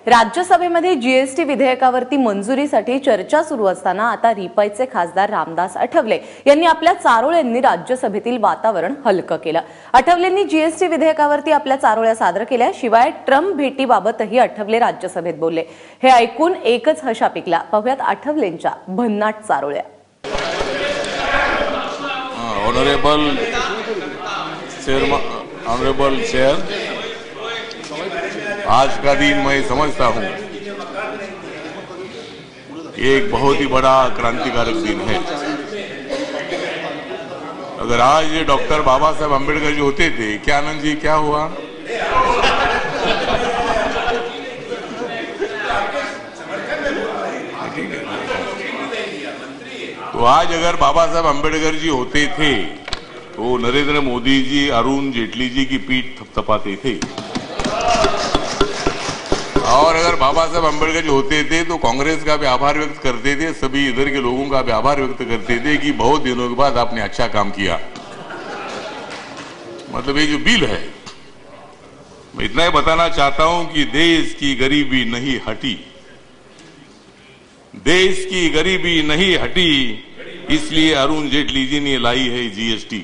राज्यसभेमध्ये GST विधेयकावरती मंजुरीसाठी चर्चा सुरू असताना आता रिपाईचे खासदार रामदास आठवले यांनी आपल्या चारोळ्यांनी राज्यसभेतील वातावरण हलकं केलं। आठवलेंनी जीएसटी विधेयकावरती आपल्या चारोळ्या सादर केल्या। शिवाय ट्रम्प भेटीबाबतही आठवले राज्यसभेत बोलले। हे ऐकून एकच हशा पिकला। पाहूयात आठवलेंच्या भन्नाट चारोळ्या। ऑनरेबल चेयर, आज का दिन मैं समझता हूं ये एक बहुत ही बड़ा क्रांतिकारक दिन है। अगर आज डॉक्टर बाबा साहब अम्बेडकर जी होते थे, क्या आनंद जी क्या हुआ? तो आज अगर बाबा साहब अम्बेडकर जी होते थे तो नरेंद्र मोदी जी अरुण जेटली जी की पीठ थपथपाते थे, और अगर बाबा साहब अम्बेडकर जी होते थे तो कांग्रेस का भी आभार व्यक्त करते थे, सभी इधर के लोगों का भी आभार व्यक्त करते थे कि बहुत दिनों के बाद आपने अच्छा काम किया। मतलब ये जो बिल है, मैं इतना ही बताना चाहता हूं कि देश की गरीबी नहीं हटी, देश की गरीबी नहीं हटी, इसलिए अरुण जेटली जी ने लाई है जीएसटी।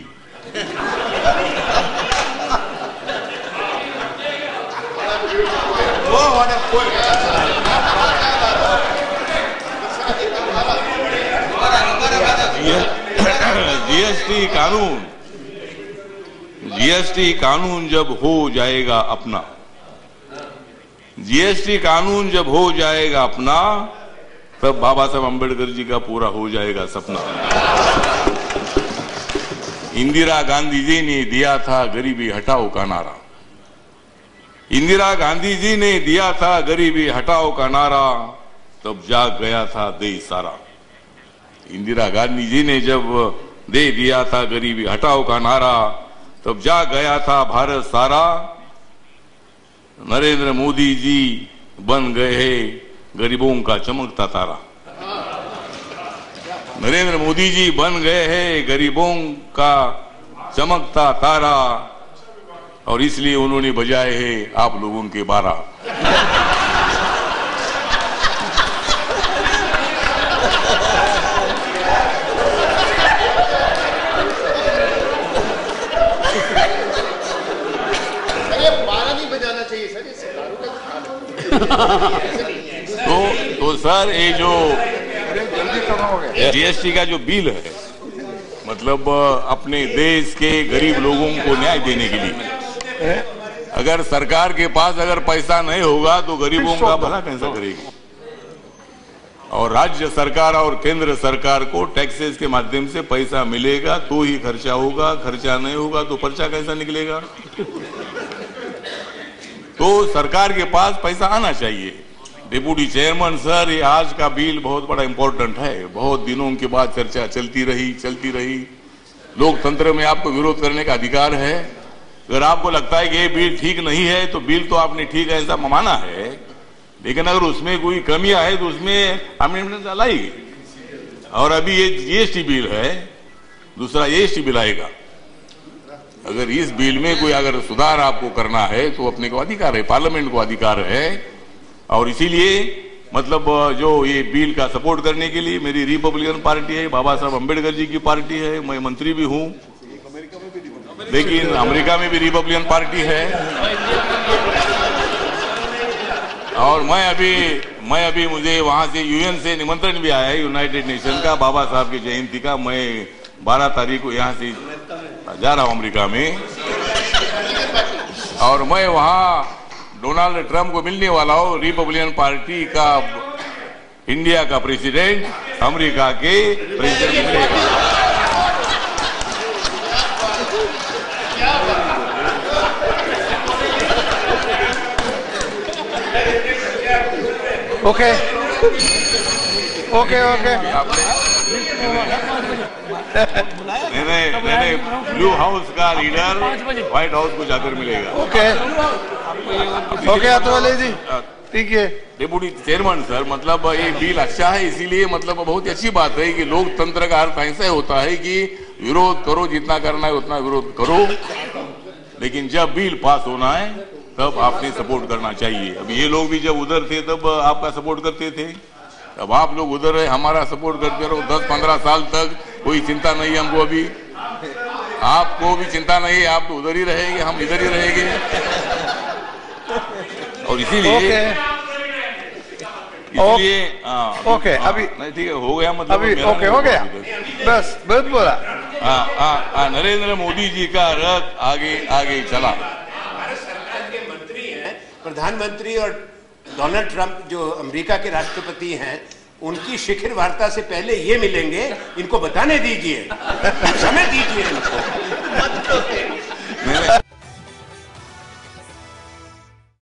जीएसटी कानून जब हो जाएगा अपना, जीएसटी कानून जब हो जाएगा अपना, तब बाबा साहब अम्बेडकर जी का पूरा हो जाएगा सपना। इंदिरा गांधी जी ने दिया था गरीबी हटाओ का नारा, इंदिरा गांधी जी ने दिया था गरीबी हटाओ का नारा, तब जाग गया था देश सारा। इंदिरा गांधी जी ने जब दे दिया था गरीबी हटाओ का नारा, तब जाग गया था भारत सारा। नरेंद्र मोदी जी बन गए हैं गरीबों का चमकता तारा, नरेंद्र मोदी जी बन गए हैं गरीबों का चमकता तारा, और इसलिए उन्होंने बजाए हैं आप लोगों के 12। तो सर ये जो जीएसटी का जो बिल है, मतलब अपने देश के गरीब लोगों को न्याय देने के लिए, अगर सरकार के पास अगर पैसा नहीं होगा तो गरीबों का भला कैसे करेगी? और राज्य सरकार और केंद्र सरकार को टैक्सेस के माध्यम से पैसा मिलेगा तो ही खर्चा होगा, खर्चा नहीं होगा तो पर्चा कैसा निकलेगा? तो सरकार के पास पैसा आना चाहिए। डिप्टी चेयरमैन सर, ये आज का बिल बहुत बड़ा इंपॉर्टेंट है। बहुत दिनों के बाद चर्चा चलती रही। लोकतंत्र में आपको विरोध करने का अधिकार है। अगर आपको लगता है कि ये बिल ठीक नहीं है तो बिल तो आपने ठीक है ऐसा माना है, लेकिन अगर उसमें कोई कमियां है तो उसमें अमेंडमेंट लाएगी। और अभी ये जीएसटी बिल है, दूसरा जीएसटी बिल आएगा। अगर इस बिल में कोई अगर सुधार आपको करना है तो अपने को अधिकार है, पार्लियामेंट को अधिकार है। और इसीलिए मतलब जो ये बिल का सपोर्ट करने के लिए मेरी रिपब्लिकन पार्टी है, बाबा साहब अम्बेडकर जी की पार्टी है, मैं मंत्री भी हूं, लेकिन अमेरिका में भी रिपब्लिकन पार्टी है। और मैं अभी मुझे वहां से यूएन से निमंत्रण भी आया है, यूनाइटेड नेशन का, बाबा साहब की जयंती का। मैं 12 तारीख को यहां से जा रहा हूं अमेरिका में, और मैं वहां डोनाल्ड ट्रम्प को मिलने वाला हूं। रिपब्लिकन पार्टी का इंडिया का प्रेसिडेंट अमेरिका के प्रेसिडेंट मिलेगा। ओके ओके ओके नहीं, ब्लू हाउस का लीडर व्हाइट हाउस को जाकर मिलेगा। ओके अतवाले जी, ठीक है। डिप्टी चेयरमैन सर, मतलब ये बिल अच्छा है, इसीलिए मतलब बहुत ही अच्छी बात है कि लोकतंत्र का अर्थ ऐसा होता है कि विरोध करो, जितना करना है उतना विरोध करो, लेकिन जब बिल पास होना है तब आपने सपोर्ट करना चाहिए। अब ये लोग भी जब उधर थे तब आपका सपोर्ट करते थे, अब आप लोग उधर रहे, हमारा सपोर्ट करते रहो 10-15 साल तक, कोई चिंता नहीं हमको। अभी आपको भी चिंता नहीं, आप तो उधर ही रहेंगे, हम इधर ही रहेंगे। और इसीलिए ओके, अभी नहीं, ठीक है, हो गया, मतलब अभी ओके हो गया, बस बहुत बोला। नरेंद्र मोदी जी का रथ आगे आगे चला। भारत सरकार के मंत्री हैं, प्रधानमंत्री और डोनाल्ड ट्रंप जो अमेरिका के राष्ट्रपति हैं, उनकी शिखर वार्ता से पहले ये मिलेंगे, इनको बताने दीजिए, समय दीजिए इनको।